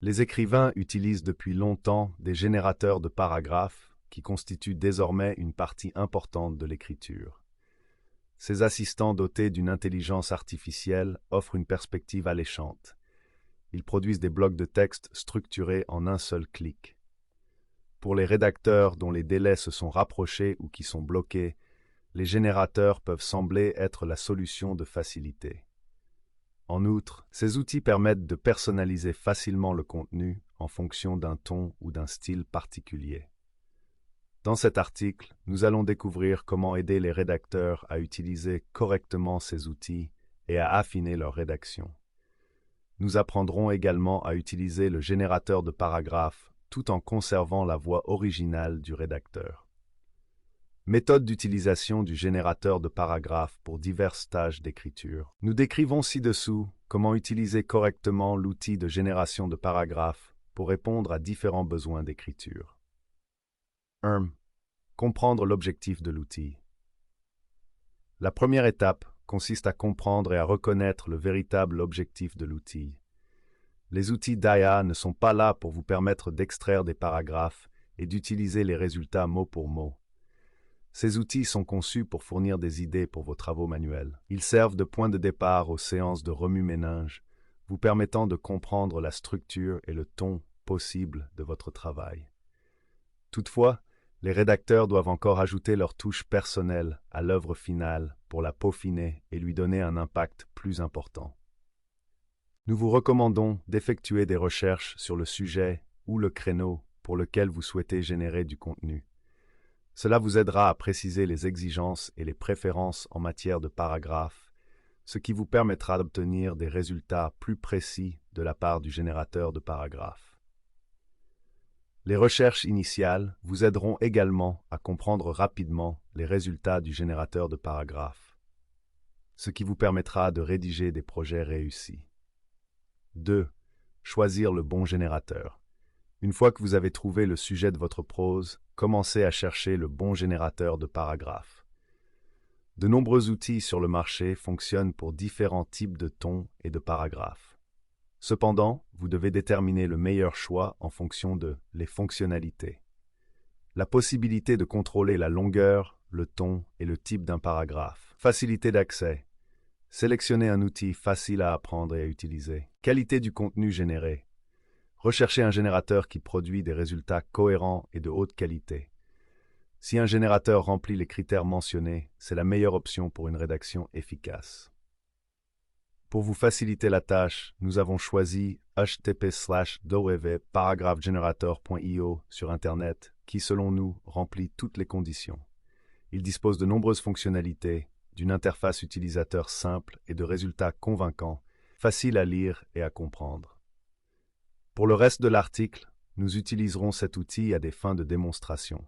Les écrivains utilisent depuis longtemps des générateurs de paragraphes qui constituent désormais une partie importante de l'écriture. Ces assistants dotés d'une intelligence artificielle offrent une perspective alléchante. Ils produisent des blocs de texte structurés en un seul clic. Pour les rédacteurs dont les délais se sont rapprochés ou qui sont bloqués, les générateurs peuvent sembler être la solution de facilité. En outre, ces outils permettent de personnaliser facilement le contenu en fonction d'un ton ou d'un style particulier. Dans cet article, nous allons découvrir comment aider les rédacteurs à utiliser correctement ces outils et à affiner leur rédaction. Nous apprendrons également à utiliser le générateur de paragraphes tout en conservant la voix originale du rédacteur. Méthode d'utilisation du générateur de paragraphes pour diverses tâches d'écriture. Nous décrivons ci-dessous comment utiliser correctement l'outil de génération de paragraphes pour répondre à différents besoins d'écriture. 1. Comprendre l'objectif de l'outil. La première étape consiste à comprendre et à reconnaître le véritable objectif de l'outil. Les outils d'IA ne sont pas là pour vous permettre d'extraire des paragraphes et d'utiliser les résultats mot pour mot. Ces outils sont conçus pour fournir des idées pour vos travaux manuels. Ils servent de point de départ aux séances de remue-ménage, vous permettant de comprendre la structure et le ton possible de votre travail. Toutefois, les rédacteurs doivent encore ajouter leur touche personnelle à l'œuvre finale pour la peaufiner et lui donner un impact plus important. Nous vous recommandons d'effectuer des recherches sur le sujet ou le créneau pour lequel vous souhaitez générer du contenu. Cela vous aidera à préciser les exigences et les préférences en matière de paragraphes, ce qui vous permettra d'obtenir des résultats plus précis de la part du générateur de paragraphes. Les recherches initiales vous aideront également à comprendre rapidement les résultats du générateur de paragraphes, ce qui vous permettra de rédiger des projets réussis. 2. Choisir le bon générateur. Une fois que vous avez trouvé le sujet de votre prose, commencez à chercher le bon générateur de paragraphes. De nombreux outils sur le marché fonctionnent pour différents types de tons et de paragraphes. Cependant, vous devez déterminer le meilleur choix en fonction de les fonctionnalités. La possibilité de contrôler la longueur, le ton et le type d'un paragraphe. Facilité d'accès. Sélectionnez un outil facile à apprendre et à utiliser. Qualité du contenu généré. Recherchez un générateur qui produit des résultats cohérents et de haute qualité. Si un générateur remplit les critères mentionnés, c'est la meilleure option pour une rédaction efficace. Pour vous faciliter la tâche, nous avons choisi http://www.paragraphgenerator.io sur Internet qui, selon nous, remplit toutes les conditions. Il dispose de nombreuses fonctionnalités, d'une interface utilisateur simple et de résultats convaincants, faciles à lire et à comprendre. Pour le reste de l'article, nous utiliserons cet outil à des fins de démonstration.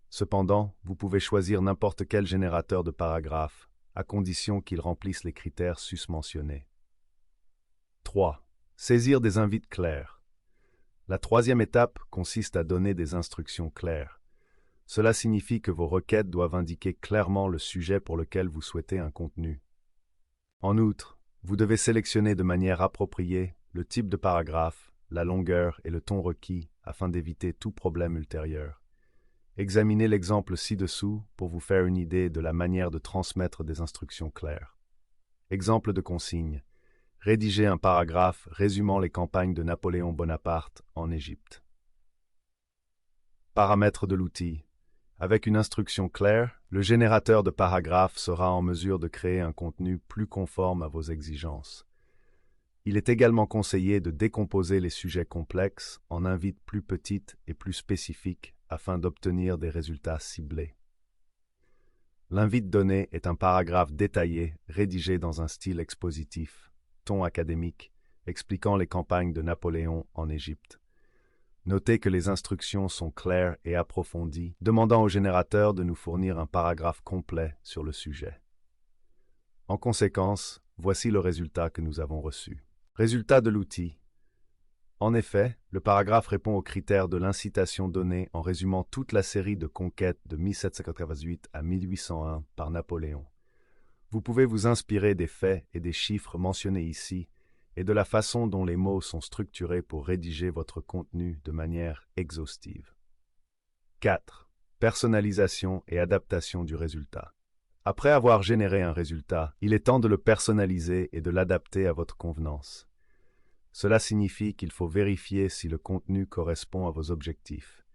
Cependant, vous pouvez choisir n'importe quel générateur de paragraphes, à condition qu'il remplisse les critères susmentionnés. 3. Saisir des invites clairs. La troisième étape consiste à donner des instructions claires. Cela signifie que vos requêtes doivent indiquer clairement le sujet pour lequel vous souhaitez un contenu. En outre, vous devez sélectionner de manière appropriée le type de paragraphe, la longueur et le ton requis afin d'éviter tout problème ultérieur. Examinez l'exemple ci-dessous pour vous faire une idée de la manière de transmettre des instructions claires. Exemple de consigne. Rédiger un paragraphe résumant les campagnes de Napoléon Bonaparte en Égypte. Paramètres de l'outil. Avec une instruction claire, le générateur de paragraphes sera en mesure de créer un contenu plus conforme à vos exigences. Il est également conseillé de décomposer les sujets complexes en invites plus petites et plus spécifiques afin d'obtenir des résultats ciblés. L'invite donné est un paragraphe détaillé, rédigé dans un style expositif, ton académique, expliquant les campagnes de Napoléon en Égypte. Notez que les instructions sont claires et approfondies, demandant au générateur de nous fournir un paragraphe complet sur le sujet. En conséquence, voici le résultat que nous avons reçu. Résultat de l'outil. En effet, le paragraphe répond aux critères de l'incitation donnée en résumant toute la série de conquêtes de 1788 à 1801 par Napoléon. Vous pouvez vous inspirer des faits et des chiffres mentionnés ici et de la façon dont les mots sont structurés pour rédiger votre contenu de manière exhaustive. 4. Personnalisation et adaptation du résultat. Après avoir généré un résultat, il est temps de le personnaliser et de l'adapter à votre convenance. Cela signifie qu'il faut vérifier si le contenu correspond à vos objectifs.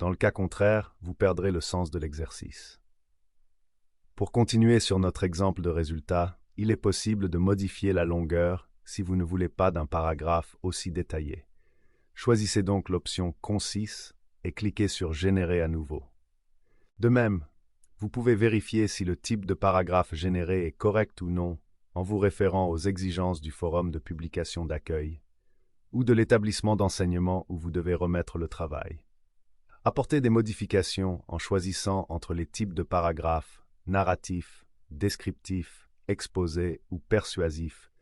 Dans le cas contraire, vous perdrez le sens de l'exercice. Pour continuer sur notre exemple de résultat, il est possible de modifier la longueur si vous ne voulez pas d'un paragraphe aussi détaillé. Choisissez donc l'option « Concis » et cliquez sur « Générer à nouveau ». De même, vous pouvez vérifier si le type de paragraphe généré est correct ou non en vous référant aux exigences du forum de publication d'accueil ou de l'établissement d'enseignement où vous devez remettre le travail. Apportez des modifications en choisissant entre les types de paragraphes narratifs, descriptifs, exposés ou persuasifs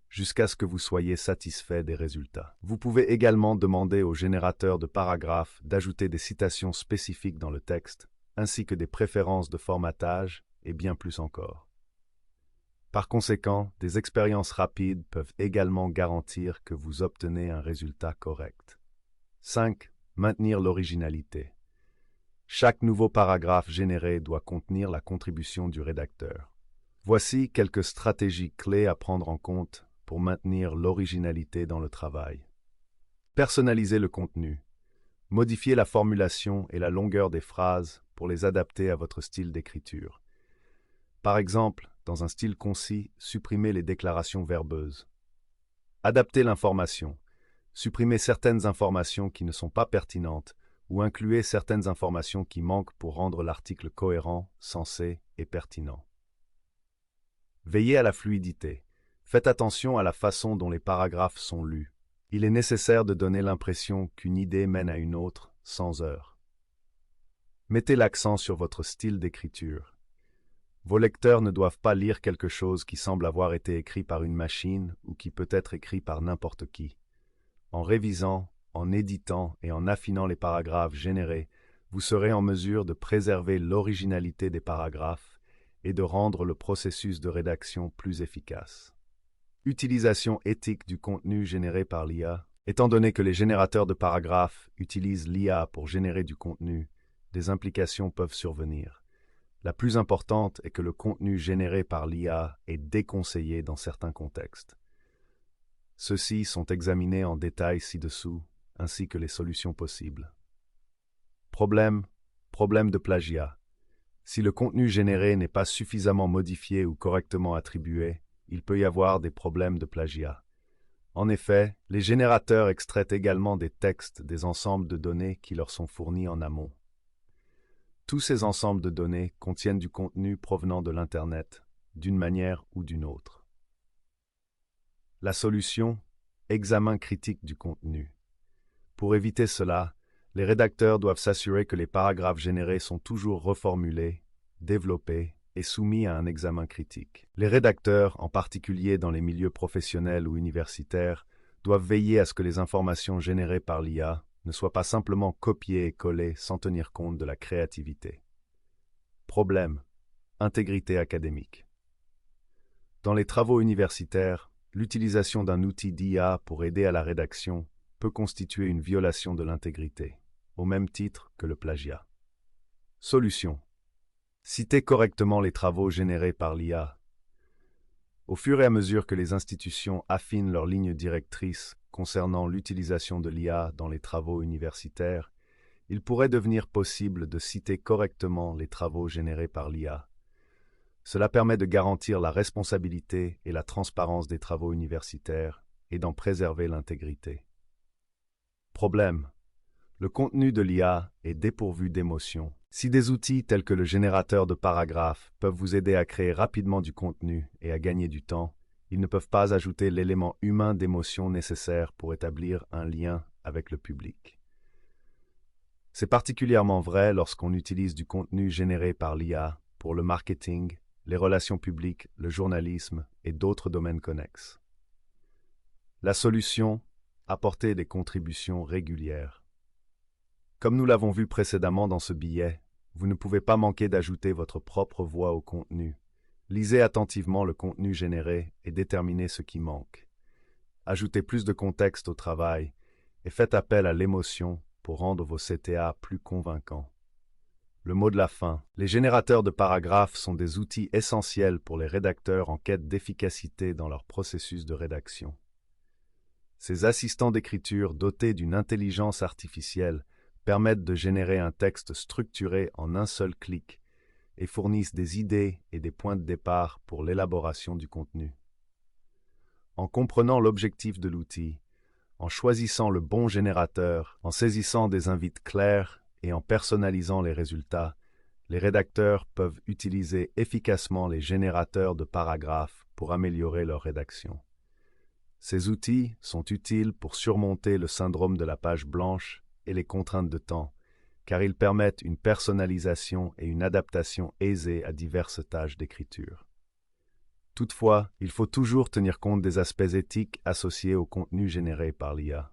jusqu'à ce que vous soyez satisfait des résultats. Vous pouvez également demander au générateur de paragraphes d'ajouter des citations spécifiques dans le texte, ainsi que des préférences de formatage et bien plus encore. Par conséquent, des expériences rapides peuvent également garantir que vous obtenez un résultat correct. 5. Maintenir l'originalité. Chaque nouveau paragraphe généré doit contenir la contribution du rédacteur. Voici quelques stratégies clés à prendre en compte pour maintenir l'originalité dans le travail. Personnalisez le contenu. Modifiez la formulation et la longueur des phrases pour les adapter à votre style d'écriture. Par exemple, dans un style concis, supprimez les déclarations verbeuses. Adaptez l'information. Supprimez certaines informations qui ne sont pas pertinentes ou incluez certaines informations qui manquent pour rendre l'article cohérent, sensé et pertinent. Veillez à la fluidité. Faites attention à la façon dont les paragraphes sont lus. Il est nécessaire de donner l'impression qu'une idée mène à une autre, sans heurts. Mettez l'accent sur votre style d'écriture. Vos lecteurs ne doivent pas lire quelque chose qui semble avoir été écrit par une machine ou qui peut être écrit par n'importe qui. En révisant, en éditant et en affinant les paragraphes générés, vous serez en mesure de préserver l'originalité des paragraphes et de rendre le processus de rédaction plus efficace. Utilisation éthique du contenu généré par l'IA. Étant donné que les générateurs de paragraphes utilisent l'IA pour générer du contenu, des implications peuvent survenir. La plus importante est que le contenu généré par l'IA est déconseillé dans certains contextes. Ceux-ci sont examinés en détail ci-dessous, ainsi que les solutions possibles. Problème de plagiat. Si le contenu généré n'est pas suffisamment modifié ou correctement attribué, il peut y avoir des problèmes de plagiat. En effet, les générateurs extraient également des textes des ensembles de données qui leur sont fournis en amont. Tous ces ensembles de données contiennent du contenu provenant de l'Internet, d'une manière ou d'une autre. La solution, examen critique du contenu. Pour éviter cela, les rédacteurs doivent s'assurer que les paragraphes générés sont toujours reformulés, développés et soumis à un examen critique. Les rédacteurs, en particulier dans les milieux professionnels ou universitaires, doivent veiller à ce que les informations générées par l'IA ne soient pas simplement copiées et collées sans tenir compte de la créativité. Problème, intégrité académique. Dans les travaux universitaires, l'utilisation d'un outil d'IA pour aider à la rédaction peut constituer une violation de l'intégrité, au même titre que le plagiat. Solution. Citez correctement les travaux générés par l'IA. Au fur et à mesure que les institutions affinent leurs lignes directrices concernant l'utilisation de l'IA dans les travaux universitaires, il pourrait devenir possible de citer correctement les travaux générés par l'IA. Cela permet de garantir la responsabilité et la transparence des travaux universitaires et d'en préserver l'intégrité. Problème. Le contenu de l'IA est dépourvu d'émotion. Si des outils tels que le générateur de paragraphes peuvent vous aider à créer rapidement du contenu et à gagner du temps, ils ne peuvent pas ajouter l'élément humain d'émotion nécessaire pour établir un lien avec le public. C'est particulièrement vrai lorsqu'on utilise du contenu généré par l'IA pour le marketing, les relations publiques, le journalisme et d'autres domaines connexes. La solution, apporter des contributions régulières. Comme nous l'avons vu précédemment dans ce billet, vous ne pouvez pas manquer d'ajouter votre propre voix au contenu. Lisez attentivement le contenu généré et déterminez ce qui manque. ajoutez plus de contexte au travail et faites appel à l'émotion pour rendre vos CTA plus convaincants. Le mot de la fin. Les générateurs de paragraphes sont des outils essentiels pour les rédacteurs en quête d'efficacité dans leur processus de rédaction. Ces assistants d'écriture dotés d'une intelligence artificielle permettent de générer un texte structuré en un seul clic et fournissent des idées et des points de départ pour l'élaboration du contenu. En comprenant l'objectif de l'outil, en choisissant le bon générateur, en saisissant des invites clairs et en personnalisant les résultats, les rédacteurs peuvent utiliser efficacement les générateurs de paragraphes pour améliorer leur rédaction. Ces outils sont utiles pour surmonter le syndrome de la page blanche et les contraintes de temps, car ils permettent une personnalisation et une adaptation aisée à diverses tâches d'écriture. Toutefois, il faut toujours tenir compte des aspects éthiques associés au contenu généré par l'IA.